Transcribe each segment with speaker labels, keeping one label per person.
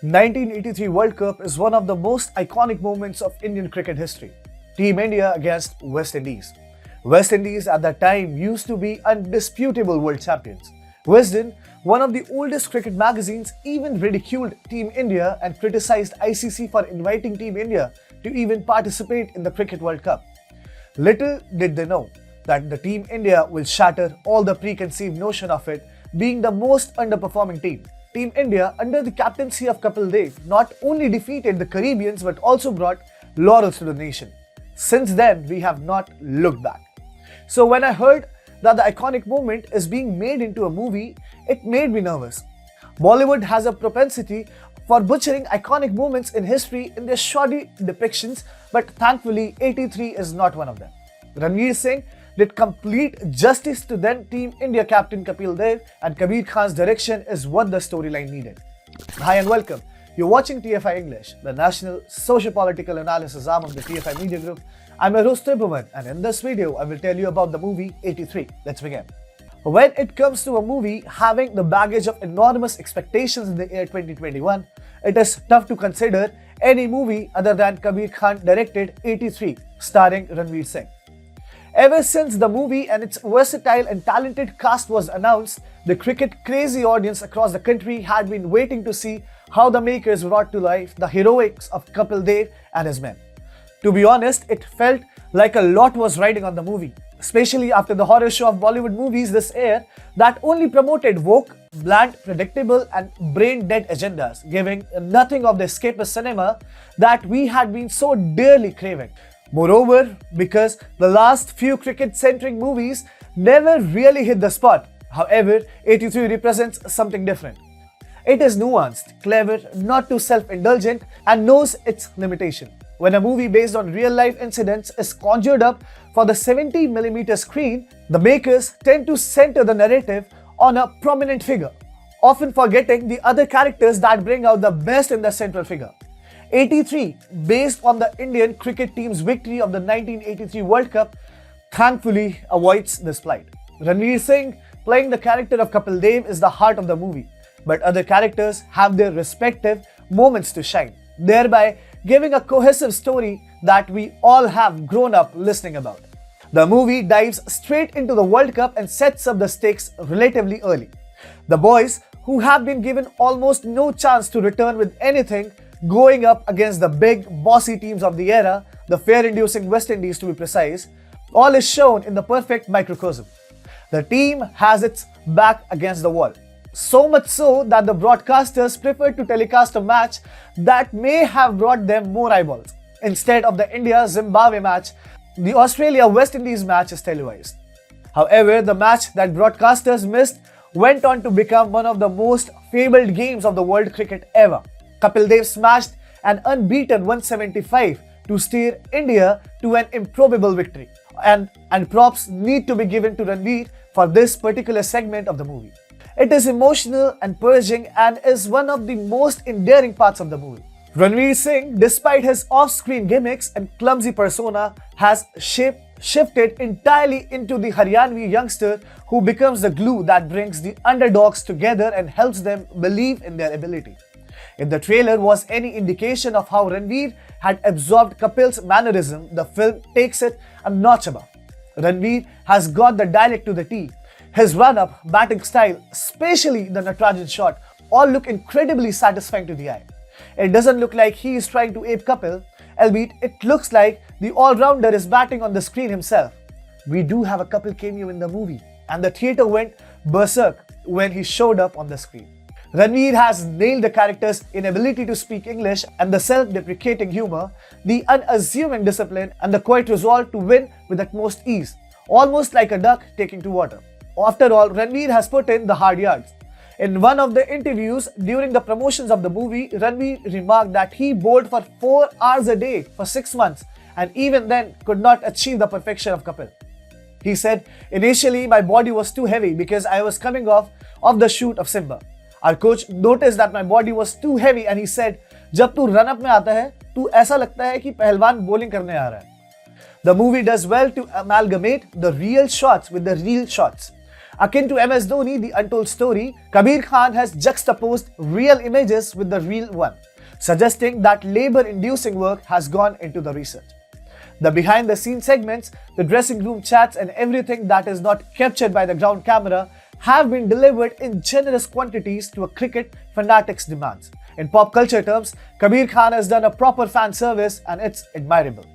Speaker 1: 1983 World Cup is one of the most iconic moments of Indian cricket history. Team India against West Indies. West Indies at that time used to be undisputable world champions. Wisden, one of the oldest cricket magazines, even ridiculed Team India and criticized ICC for inviting Team India to even participate in the Cricket World Cup. Little did they know that the Team India will shatter all the preconceived notion of it being the most underperforming team. Team India, under the captaincy of Kapil Dev, not only defeated the Caribbeans but also brought laurels to the nation. Since then, we have not looked back. So when I heard that the iconic moment is being made into a movie, it made me nervous. Bollywood has a propensity for butchering iconic moments in history in their shoddy depictions, but thankfully 83 is not one of them. Ranveer Singh did complete justice to then Team India captain Kapil Dev, and Kabir Khan's direction is what the storyline needed. Hi and welcome. You're watching TFI English, the national socio-political analysis arm of the TFI Media Group. I'm your host Tribhuvan, and in this video, I will tell you about the movie 83. Let's begin. When it comes to a movie having the baggage of enormous expectations in the year 2021, it is tough to consider any movie other than Kabir Khan directed 83, starring Ranveer Singh. Ever since the movie and its versatile and talented cast was announced, the cricket-crazy audience across the country had been waiting to see how the makers brought to life the heroics of Kapil Dev and his men. To be honest, it felt like a lot was riding on the movie, especially after the horror show of Bollywood movies this year that only promoted woke, bland, predictable and brain-dead agendas, giving nothing of the escapist cinema that we had been so dearly craving. Moreover, because the last few cricket-centric movies never really hit the spot. However, 83 represents something different. It is nuanced, clever, not too self-indulgent, and knows its limitation. When a movie based on real-life incidents is conjured up for the 70mm screen, the makers tend to center the narrative on a prominent figure, often forgetting the other characters that bring out the best in the central figure. 83, based on the Indian cricket team's victory of the 1983 World Cup, thankfully avoids this plight. Ranveer Singh, playing the character of Kapil Dev, is the heart of the movie, but other characters have their respective moments to shine, thereby giving a cohesive story that we all have grown up listening about. The movie dives straight into the World Cup and sets up the stakes relatively early. The boys, who have been given almost no chance to return with anything, going up against the big, bossy teams of the era, the fear-inducing West Indies to be precise, all is shown in the perfect microcosm. The team has its back against the wall. So much so that the broadcasters preferred to telecast a match that may have brought them more eyeballs. Instead of the India-Zimbabwe match, the Australia-West Indies match is televised. However, the match that broadcasters missed went on to become one of the most fabled games of the world cricket ever. Kapil Dev smashed an unbeaten 175 to steer India to an improbable victory. And props need to be given to Ranveer for this particular segment of the movie. It is emotional and purging and is one of the most endearing parts of the movie. Ranveer Singh, despite his off-screen gimmicks and clumsy persona, has shifted entirely into the Haryanvi youngster who becomes the glue that brings the underdogs together and helps them believe in their ability. If the trailer was any indication of how Ranveer had absorbed Kapil's mannerism, the film takes it a notch above. Ranveer has got the dialect to the T. His run-up, batting style, especially the Natarajan shot, all look incredibly satisfying to the eye. It doesn't look like he is trying to ape Kapil, albeit it looks like the all-rounder is batting on the screen himself. We do have a Kapil cameo in the movie, and the theatre went berserk when he showed up on the screen. Ranveer has nailed the character's inability to speak English and the self-deprecating humor, the unassuming discipline and the quiet resolve to win with utmost ease, almost like a duck taking to water. After all, Ranveer has put in the hard yards. In one of the interviews during the promotions of the movie, Ranveer remarked that he bowled for 4 hours a day for 6 months and even then could not achieve the perfection of Kapil. He said, "Initially my body was too heavy because I was coming off the shoot of Simba. Our coach noticed that my body was too heavy and he said, जब तू run up में आता है, तू ऐसा लगता है कि पहलवान bowling करने आ रहा है." The movie does well to amalgamate the real shots with the real shots. Akin to MS Dhoni, The Untold Story, Kabir Khan has juxtaposed real images with the real one, suggesting that labor-inducing work has gone into the research. The behind-the-scenes segments, the dressing room chats and everything that is not captured by the ground camera have been delivered in generous quantities to a cricket fanatic's demands. In pop culture terms, Kabir Khan has done a proper fan service and it's admirable.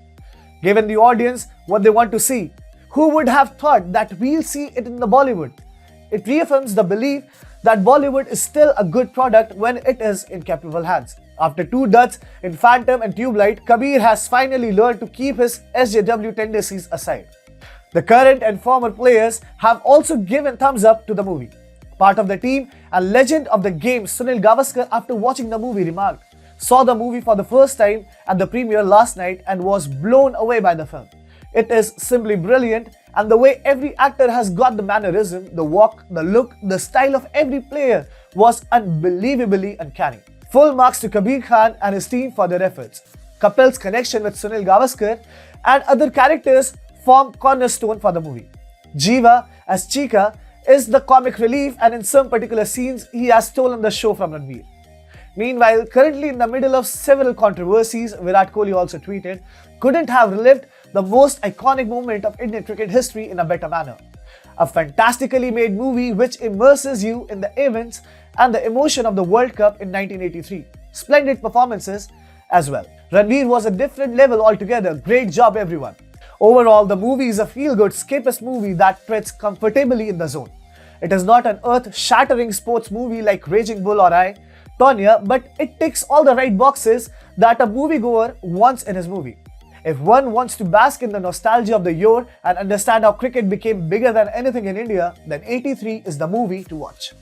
Speaker 1: Given the audience what they want to see, who would have thought that we'll see it in the Bollywood? It reaffirms the belief that Bollywood is still a good product when it is in capable hands. After 2 duds in Phantom and Tubelight, Kabir has finally learned to keep his SJW tendencies aside. The current and former players have also given thumbs up to the movie. Part of the team and legend of the game Sunil Gavaskar, after watching the movie, remarked, "Saw the movie for the first time at the premiere last night and was blown away by the film. It is simply brilliant, and the way every actor has got the mannerism, the walk, the look, the style of every player was unbelievably uncanny." Full marks to Kabir Khan and his team for their efforts. Kapil's connection with Sunil Gavaskar and other characters form cornerstone for the movie. Jiva, as Chika, is the comic relief, and in some particular scenes, he has stolen the show from Ranveer. Meanwhile, currently in the middle of several controversies, Virat Kohli also tweeted, "Couldn't have relived the most iconic moment of Indian cricket history in a better manner. A fantastically made movie which immerses you in the events and the emotion of the World Cup in 1983. Splendid performances as well. Ranveer was a different level altogether. Great job, everyone." Overall, the movie is a feel-good, escapist movie that fits comfortably in the zone. It is not an earth-shattering sports movie like Raging Bull or Tonya, but it ticks all the right boxes that a moviegoer wants in his movie. If one wants to bask in the nostalgia of the year and understand how cricket became bigger than anything in India, then 83 is the movie to watch.